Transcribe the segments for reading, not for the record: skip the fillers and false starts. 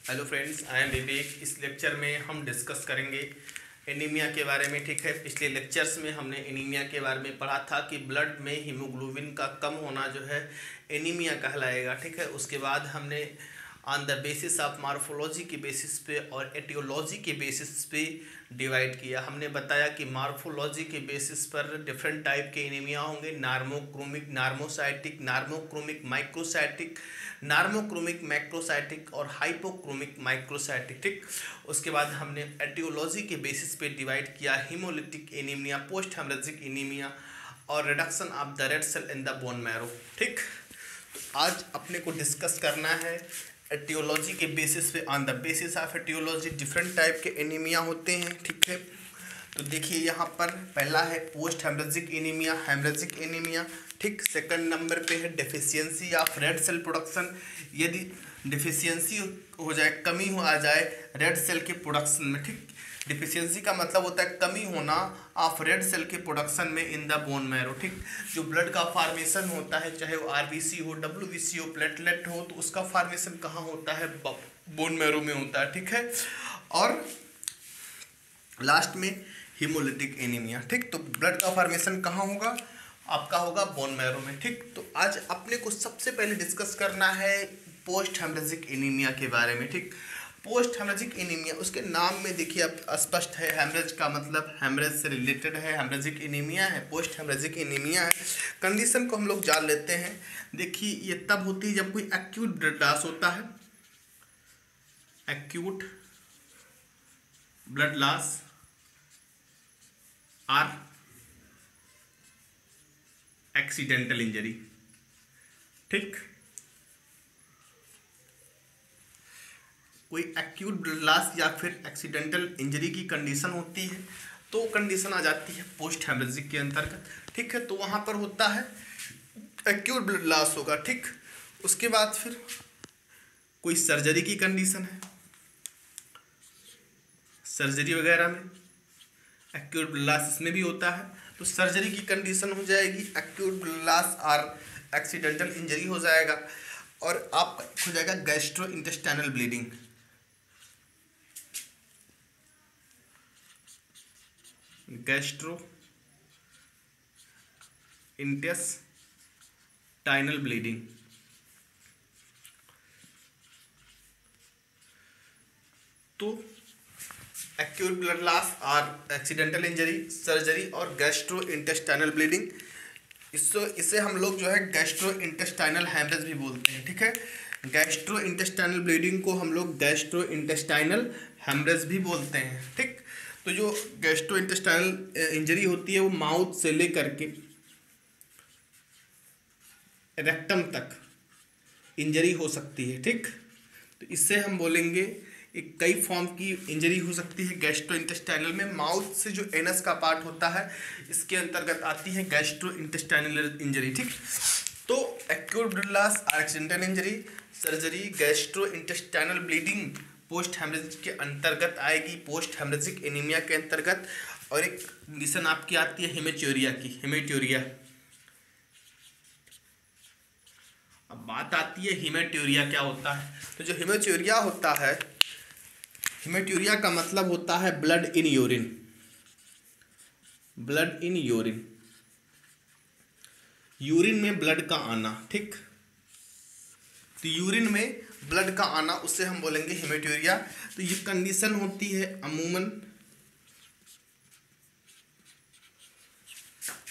Hello friends, I am विवेक। इस lecture में हम डिस्कस करेंगे एनीमिया के बारे में। ठीक है, पिछले लेक्चर्स में हमने एनीमिया के बारे में पढ़ा था कि ब्लड में हीमोग्लोबिन का कम होना जो है एनीमिया कहलाएगा। ठीक है, उसके बाद हमने on the basis of morphology के बेसिस पे और एटियोलॉजी के बेसिस पे डिवाइड किया। हमने बताया कि मार्फोलॉजी के बेसिस पर डिफरेंट टाइप के एनीमिया होंगे, normochromic, नार्मोसाइटिक, normochromic microcytic, normochromic macrocytic और हाइपोक्रोमिक माइक्रोसाइटिक। ठीक, उसके बाद हमने एटियोलॉजी के बेसिस पे डिवाइड किया haemolytic anaemia, post haemorrhagic anaemia और reduction of the red cell in the bone marrow. ठीक, तो आज अपने को डिस्कस करना है एटियोलॉजी के बेसिस पे। On the basis of aetiology different type के एनीमिया होते हैं। ठीक है, तो देखिए यहाँ पर पहला है post haemorrhagic anaemia, haemorrhagic anaemia. ठीक, सेकंड नंबर पे है deficiency of red cell production. यदि डेफिशिएंसी हो जाए, कमी हो आ जाए रेड सेल के प्रोडक्शन में। ठीक, डिफिशियंसी का मतलब होता है कमी होना ऑफ रेड सेल के प्रोडक्शन में इन द बोन मैरो। ठीक, जो ब्लड का फार्मेशन होता है, चाहे वो आरबीसी हो, डब्ल्यूबीसी हो, प्लेटलेट हो, तो उसका फार्मेशन कहाँ होता है? बोन मैरो में होता है। ठीक है, और लास्ट में हीमोलिटिक एनीमिया। ठीक, तो ब्लड का फार्मेशन कहाँ होगा? आपका होगा बोन मैरो में। ठीक, तो आज अपने को सबसे पहले डिस्कस करना है पोस्ट हेमरेजिक एनीमिया के बारे में। ठीक, पोस्ट हेमरेजिक एनीमिया, उसके नाम में देखिए अब स्पष्ट है, हेमरेज का मतलब हेमरेज से रिलेटेड है, हेमरेजिक एनीमिया है, पोस्ट हेमरेजिक एनीमिया है। कंडीशन को हम लोग जान लेते हैं। देखिए ये तब होती है जब कोई एक्यूट ब्लड लॉस होता है, एक्यूट ब्लड लॉस और एक्सीडेंटल इंजरी। ठीक, कोई एक्यूट ब्लड लॉस या फिर एक्सीडेंटल इंजरी की कंडीशन होती है तो कंडीशन आ जाती है पोस्ट हेमरेजिक के अंतर्गत। ठीक है, तो वहाँ पर होता है एक्यूट ब्लड लॉस होगा। ठीक, उसके बाद फिर कोई सर्जरी की कंडीशन है, सर्जरी वगैरह में एक्यूट ब्लड लॉस इसमें भी होता है, तो सर्जरी की कंडीशन हो जाएगी, एक्यूट ब्लड लॉस और एक्सीडेंटल इंजरी हो जाएगा। और आपका हो जाएगा gastro intestinal bleeding. Gastro intestinal bleeding. तो एक्यूट ब्लड लॉस और एक्सीडेंटल इंजरी, सर्जरी और गैस्ट्रो इंटेस्टाइनल ब्लीडिंग, इसे हम लोग जो है गैस्ट्रो इंटेस्टाइनल हेमरेज भी बोलते हैं। ठीक है, गैस्ट्रो इंटेस्टाइनल ब्लीडिंग को हम लोग गैस्ट्रो इंटेस्टाइनल हेमरेज भी बोलते हैं। ठीक, तो जो गैस्ट्रो इंटेस्टाइनल इंजरी होती है वो माउथ से लेकर के रेक्टम तक इंजरी हो सकती है। ठीक, तो इससे हम बोलेंगे एक कई फॉर्म की इंजरी हो सकती है गैस्ट्रो इंटेस्टाइनल में। माउथ से जो एनस का पार्ट होता है इसके अंतर्गत आती है गैस्ट्रो इंटेस्टाइनल इंजरी। ठीक, तो acute blood loss, accidental injury, surgery, gastro intestinal bleeding post haemorrhage के अंतर्गत आएगी, पोस्ट हेमरेजिक एनीमिया के अंतर्गत। और एक कंडीशन आपकी आती है हेमेट्यूरिया की, हेमेट्यूरिया। अब बात आती है हेमेट्यूरिया क्या होता है। तो जो हेमेट्यूरिया होता है, हेमेट्यूरिया का मतलब होता है blood in urine, blood in urine, urine में ब्लड का आना। ठीक, तो यूरिन में ब्लड का आना, उससे हम बोलेंगे हेमेट्यूरिया। तो ये कंडीशन होती है अमूमन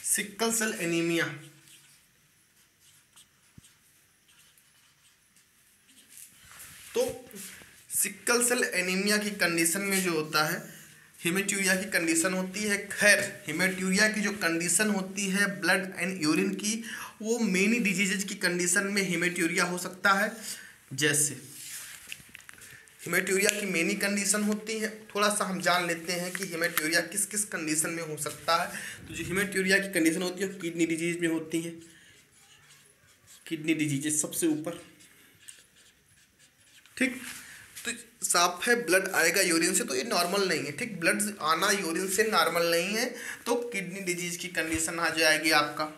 सिकल सेल एनीमिया, तो सिकल सेल एनीमिया की कंडीशन में जो होता है हेमेट्यूरिया की कंडीशन होती है। खैर, हेमेट्यूरिया की जो कंडीशन होती है ब्लड एंड यूरिन की, वो मेनी डिजीजेज की कंडीशन में हेमेट्यूरिया हो सकता है। जैसे हेमेट्यूरिया की मेनी कंडीशन होती है, थोड़ा सा हम जान लेते हैं कि हेमेट्यूरिया किस किस कंडीशन में हो सकता है। तो जो हेमेट्यूरिया की कंडीशन होती है किडनी डिजीज में होती है, किडनी डिजीज सबसे ऊपर। ठीक, तो साफ है ब्लड आएगा यूरिन से, तो ये नॉर्मल नहीं है। ठीक, ब्लड आना यूरिन से नॉर्मल नहीं है, तो किडनी डिजीज की कंडीशन आ जाएगी आपका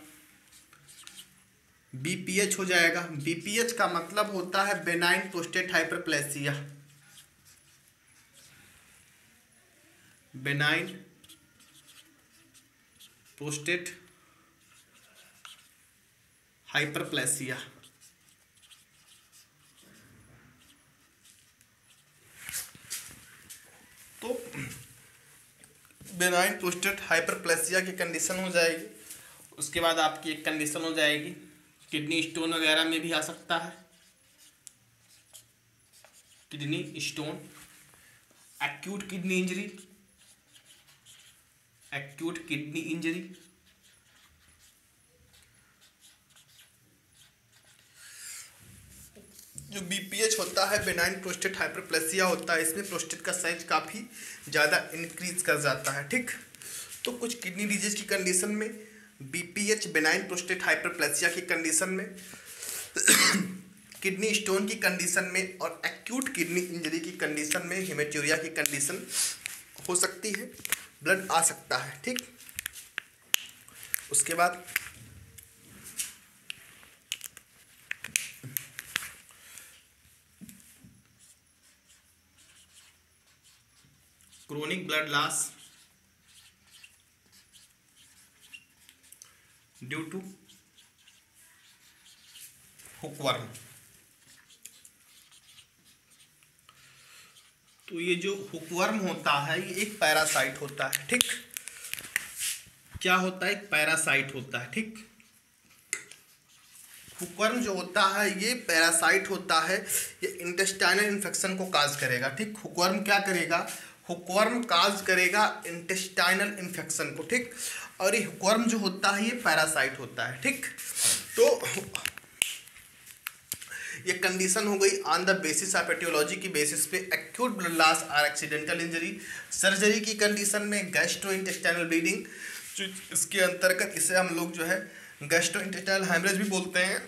बीपीएच हो जाएगा। बीपीएच का मतलब होता है benign prostate hyperplasia. Benign prostate hyperplasia. तो बेनाइन प्रोस्टेट हाइपरप्लेसिया की कंडीशन हो जाएगी। उसके बाद आपकी एक कंडीशन हो जाएगी, किडनी स्टोन वगैरह में भी आ सकता है, kidney stone, acute kidney injury, acute kidney injury, जो बीपीएच होता है बेनाइन प्रोस्टेट हाइपरप्लेसिया होता है, इसमें प्रोस्टेट का साइज काफ़ी ज़्यादा इंक्रीज कर जाता है। ठीक, तो कुछ किडनी डिजीज की कंडीशन में, बीपीएच बेनाइन प्रोस्टेट हाइपरप्लेसिया की कंडीशन में, किडनी स्टोन की कंडीशन में और एक्यूट किडनी इंजरी की कंडीशन में हेमेटूरिया की कंडीशन हो सकती है, ब्लड आ सकता है। ठीक, उसके बाद chronic blood loss due to hookworm. तो ये जो हुकवर्म होता है ये एक पैरासाइट होता है। ठीक, क्या होता है? एक पैरासाइट होता है। ठीक, हुकवर्म जो होता है ये पैरासाइट होता है, ये इंटेस्टाइनल इन्फेक्शन को काज करेगा। ठीक, हुकवर्म क्या करेगा? हुकवर्म काज करेगा इंटेस्टाइनल इन्फेक्शन को। ठीक, और ये हुकवर्म जो होता है ये पैरासाइट होता है। ठीक, तो ये कंडीशन हो गई on the basis of aetiology की बेसिस पे, एक्यूट ब्लड लॉस और एक्सीडेंटल इंजरी। सर्जरी की कंडीशन में गैस्ट्रोइंटेस्टाइनल ब्लीडिंग, इसके अंतर्गत इसे हम लोग जो है गैस्ट्रोइंटेस्टाइनल हैमरेज भी बोलते हैं।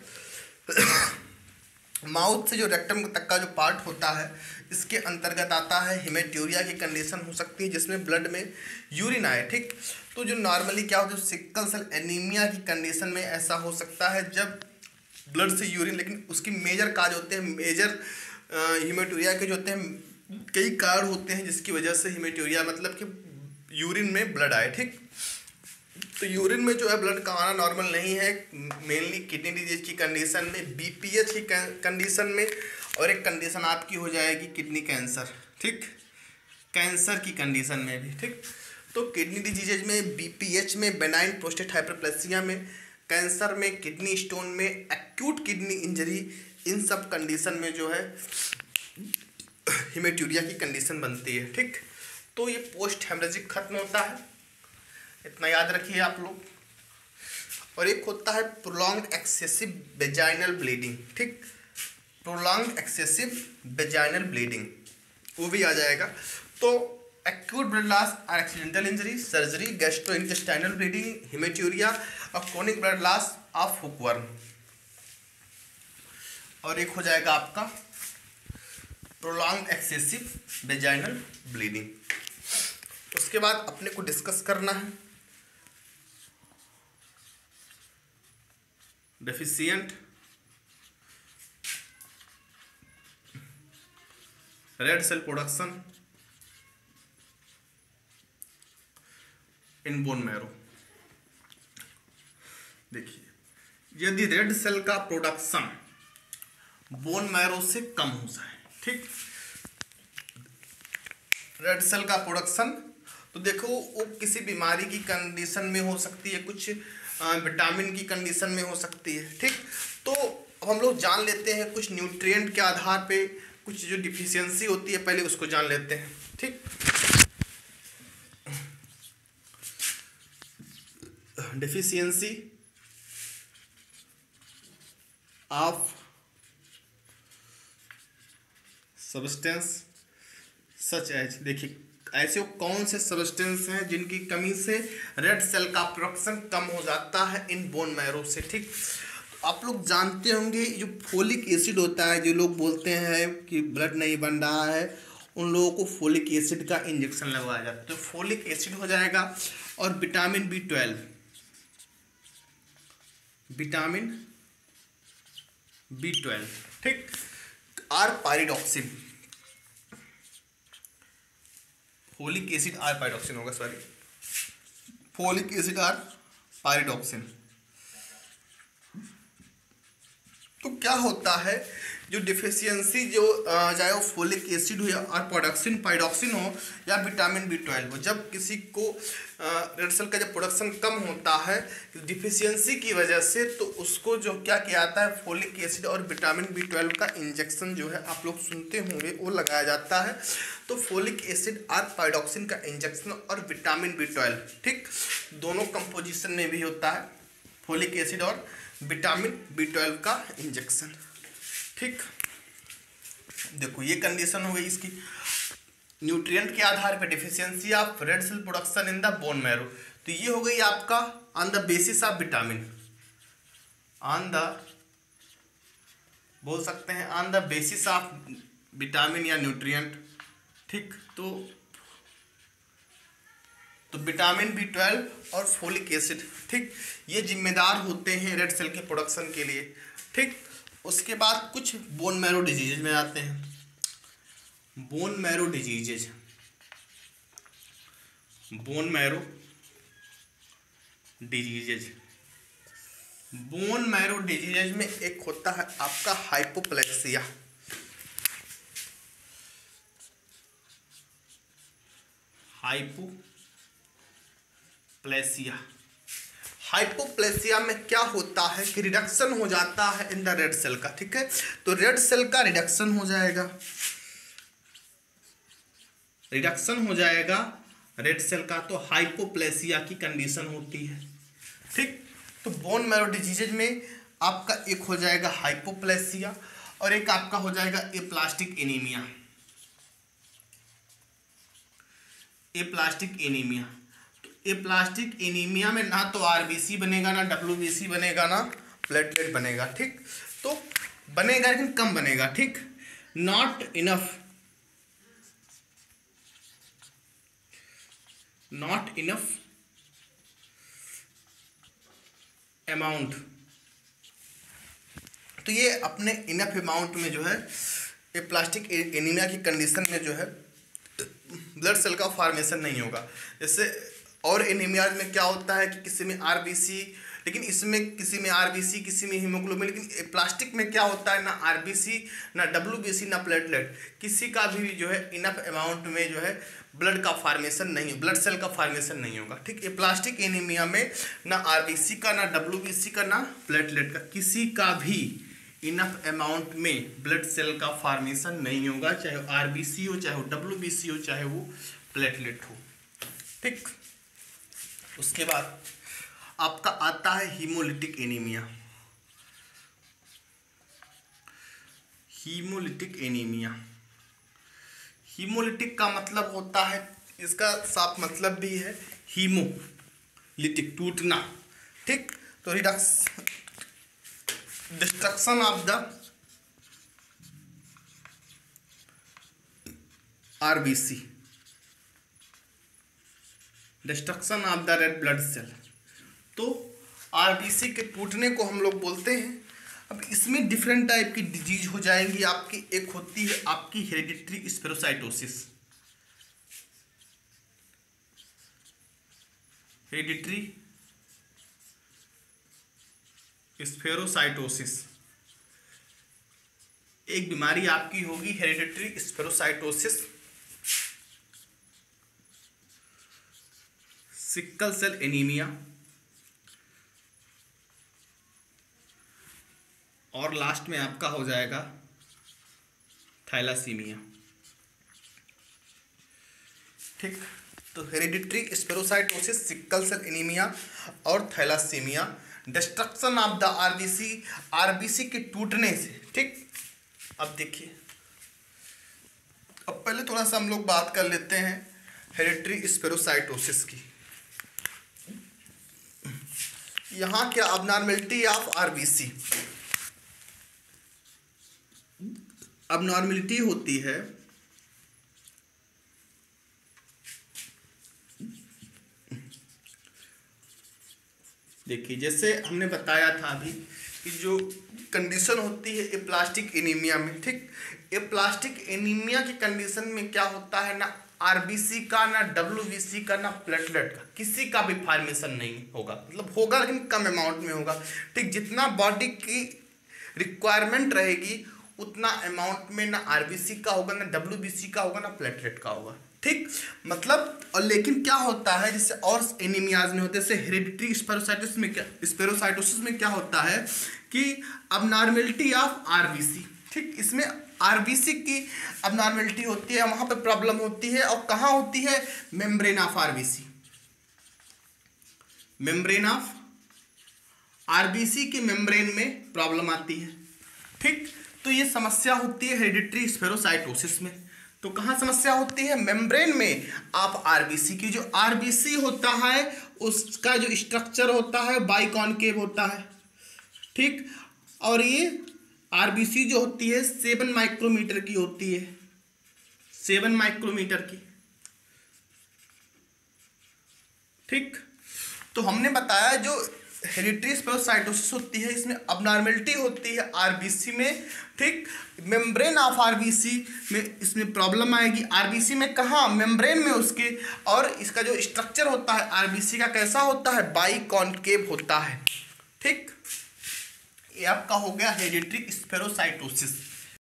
माउथ से जो रेक्टम तक का जो पार्ट होता है इसके अंतर्गत आता है। हेमेटूरिया की कंडीशन हो सकती है जिसमें ब्लड में यूरिन आए। ठीक, तो जो नॉर्मली क्या होता है, सिकल सेल एनीमिया की कंडीशन में ऐसा हो सकता है जब ब्लड से यूरिन, लेकिन उसकी मेजर काज होते हैं, मेजर हेमेटूरिया के जो होते हैं कई कारण होते हैं जिसकी वजह से हेमेटूरिया मतलब कि यूरिन में ब्लड आए। ठीक, तो यूरिन में जो है ब्लड का आना नॉर्मल नहीं है, मेनली किडनी डिजीज की कंडीशन में, बीपीएच की कंडीशन में, और एक कंडीशन आपकी हो जाएगी किडनी कैंसर। ठीक, कैंसर की कंडीशन में भी। ठीक, तो किडनी डिजीज में, बीपीएच में, बेनाइन प्रोस्टेट हाइपरप्लेसिया में, कैंसर में, किडनी स्टोन में, एक्यूट किडनी इंजरी, इन सब कंडीशन में जो है हेमेटूरिया की कंडीशन बनती है। ठीक, तो ये पोस्ट हेमरेजिक खत्म होता है, इतना याद रखिए आप लोग। और एक होता है प्रोलॉन्ग्ड एक्सेसिव वेजाइनल ब्लीडिंग। ठीक, प्रोलॉन्ग्ड एक्सेसिव वेजाइनल ब्लीडिंग वो भी आ जाएगा। तो एक्यूट ब्लड लॉस और accidental injury, surgery, gastrointestinal bleeding, haematuria और chronic blood loss of hookworm. और एक हो जाएगा आपका प्रोलॉन्ग्ड एक्सेसिव वेजाइनल ब्लीडिंग। उसके बाद अपने को डिस्कस करना है deficient red cell production in bone marrow. देखिए, यदि रेड सेल का प्रोडक्शन बोन मैरो से कम हो जाए, ठीक, रेड सेल का प्रोडक्शन, तो देखो वो किसी बीमारी की कंडीशन में हो सकती है, कुछ विटामिन की कंडीशन में हो सकती है। ठीक, तो अब हम लोग जान लेते हैं कुछ न्यूट्रिएंट के आधार पे कुछ जो डिफिशियंसी होती है, पहले उसको जान लेते हैं। ठीक, deficiency of substance such as, देखिए ऐसे कौन से सब्सटेंस हैं जिनकी कमी से रेड सेल का प्रोडक्शन कम हो जाता है इन बोन मैरो से। ठीक, तो आप लोग जानते होंगे जो फोलिक एसिड होता है, जो लोग बोलते हैं कि ब्लड नहीं बन रहा है, उन लोगों को फोलिक एसिड का इंजेक्शन लगवाया जाता है। तो फोलिक एसिड हो जाएगा, और विटामिन B12, विटामिन B12, ठीक, और pyridoxine folic acid or pyroxine होगा, sorry, folic acid or pyroxine. तो क्या होता है, जो डिफिशियंसी जो चाहे वो फोलिक एसिड हो या पायरोक्सिन पायरोक्सिन हो या विटामिन B12 हो, जब किसी को रेड सेल का जब प्रोडक्शन कम होता है डिफिशियंसी की वजह से, तो उसको जो क्या किया जाता है, फोलिक एसिड और विटामिन B12 का इंजेक्शन जो है आप लोग सुनते होंगे वो लगाया जाता है। तो फोलिक एसिड और पायरोक्सिन का इंजेक्शन और विटामिन B12, ठीक, दोनों कंपोजिशन में भी होता है, फोलिक एसिड और विटामिन B12 का इंजेक्शन। ठीक, देखो ये कंडीशन हो गई इसकी। न्यूट्रिएंट के आधार पर deficiency of red cell production in the bone marrow, तो ये हो गई आपका on the basis of vitamin, on the, बोल सकते हैं on the basis of vitamin या न्यूट्रिएंट। ठीक, तो विटामिन B12 और फोलिक एसिड, ठीक, ये जिम्मेदार होते हैं रेड सेल के प्रोडक्शन के लिए। ठीक, उसके बाद कुछ बोन मैरो डिजीजेज में आते हैं। Bone marrow diseases, bone marrow diseases, bone marrow diseases में एक होता है आपका हाइपोप्लेक्सिया, हाइपोप्लेसिया। हाइपोप्लेसिया में क्या होता है कि रिडक्शन हो जाता है इन द रेड सेल का, ठीक है, तो रेड सेल का रिडक्शन हो जाएगा, रिडक्शन हो जाएगा रेड सेल का, तो हाइपोप्लेसिया की कंडीशन होती है। ठीक, तो बोन मैरो डिजीजेज में आपका एक हो जाएगा हाइपोप्लेसिया और एक आपका हो जाएगा aplastic anaemia, aplastic anaemia. Aplastic anaemia में ना तो आरबीसी बनेगा, ना डब्ल्यूबीसी बनेगा, ना प्लेटलेट बनेगा। ठीक, तो बनेगा लेकिन कम बनेगा। ठीक, not enough, not enough amount, तो ये अपने इनफ अमाउंट में जो है एप्लास्टिक एनीमिया की कंडीशन में जो है ब्लड सेल का फॉर्मेशन नहीं होगा। जैसे और एनीमिया में क्या होता है कि किसी में आरबीसी, लेकिन इसमें किसी में आरबीसी, किसी में हीमोग्लोबिन, लेकिन प्लास्टिक में क्या होता है, ना आरबीसी, ना डब्ल्यूबीसी, ना प्लेटलेट, किसी का भी जो है इनफ अमाउंट में जो है ब्लड का फॉर्मेशन नहीं, ब्लड सेल का फॉर्मेशन नहीं होगा। ठीक, ये प्लास्टिक एनीमिया में ना आरबीसी का, ना डब्ल्यूबीसी का, ना प्लेटलेट का, किसी का भी इनफ अमाउंट में ब्लड सेल का फॉर्मेशन नहीं होगा, चाहे वो आरबीसी हो, चाहे वो डब्ल्यूबीसी हो, चाहे वो प्लेटलेट हो। ठीक, उसके बाद आपका आता है haemolytic anaemia, haemolytic anaemia. Haemolytic का मतलब होता है, इसका साफ मतलब भी है हीमोलिटिक, टूटना। ठीक, तो destruction of the RBC, destruction of the red blood cell, तो आरबीसी के टूटने को हम लोग बोलते हैं। अब इसमें डिफरेंट टाइप की डिजीज हो जाएंगी आपकी। एक होती है आपकी हेरिडिटरी स्पेरोसाइटोसिस, हेरिडिटरी स्पेरोसाइटोसिस, एक बीमारी आपकी होगी हेरिडिटरी स्पेरोसाइटोसिस। सिकल सेल एनीमिया और लास्ट में आपका हो जाएगा थैलासीमिया। ठीक, तो हेरिडिटरी स्पेरोसाइटोसिस, सिकल सेल एनीमिया और thalassaemia, destruction of the RBC, RBC के टूटने से। ठीक, अब देखिए, अब पहले थोड़ा सा हम लोग बात कर लेते हैं हेरिडिटरी स्पेरोसाइटोसिस की। यहाँ क्या अबनॉर्मेलिटी ऑफ आरबीसी, अबनॉर्मेलिटी होती है देखिए, जैसे हमने बताया था अभी कि जो कंडीशन होती है एप्लास्टिक एनीमिया में। ठीक, एप्लास्टिक एनीमिया की कंडीशन में क्या होता है ना, आरबीसी का, ना डब्ल्यूबीसी का, ना प्लेटलेट का, किसी का भी फॉर्मेशन नहीं होगा, मतलब होगा लेकिन कम अमाउंट में होगा। ठीक, जितना बॉडी की रिक्वायरमेंट रहेगी उतना अमाउंट में ना आरबीसी का होगा, ना डब्ल्यूबीसी का होगा, ना प्लेटलेट का होगा। ठीक, मतलब और लेकिन क्या होता है, जैसे और एनीमियाज में होते हैं, जैसे हेरेडिटरी स्पेरोसाइटोसिस में क्या होता है कि अबनॉर्मेलिटी ऑफ आरबीसी। ठीक, इसमें आरबीसी की अबनॉर्मेलिटी होती है, वहां पे प्रॉब्लम होती है। और कहाँ होती है? Membrane of RBC, membrane of RBC के मेम्ब्रेन में प्रॉब्लम आती है। ठीक, तो ये समस्या होती है हेरेडिटरी स्पेरोसाइटोसिस में। तो कहाँ समस्या होती है? मेम्ब्रेन में आप आरबीसी की, जो आरबीसी होता है उसका जो स्ट्रक्चर होता है बाइकॉनकेव होता है। ठीक, और ये आरबीसी जो होती है 7 माइक्रोमीटर की होती है, 7 माइक्रोमीटर की। ठीक, तो हमने बताया जो हेरेडिटरी स्पेरोसाइटोसिस होती है इसमें अबनॉर्मेलिटी होती है आरबीसी में। ठीक, मेम्ब्रेन ऑफ आरबीसी में इसमें प्रॉब्लम आएगी। आरबीसी में कहाँ? मेम्ब्रेन में उसके। और इसका जो स्ट्रक्चर होता है आरबीसी का कैसा होता है? बाइकॉनकेव होता है। ठीक, ये आपका हो गया हेरेडिटरी स्पेरोसाइटोसिस।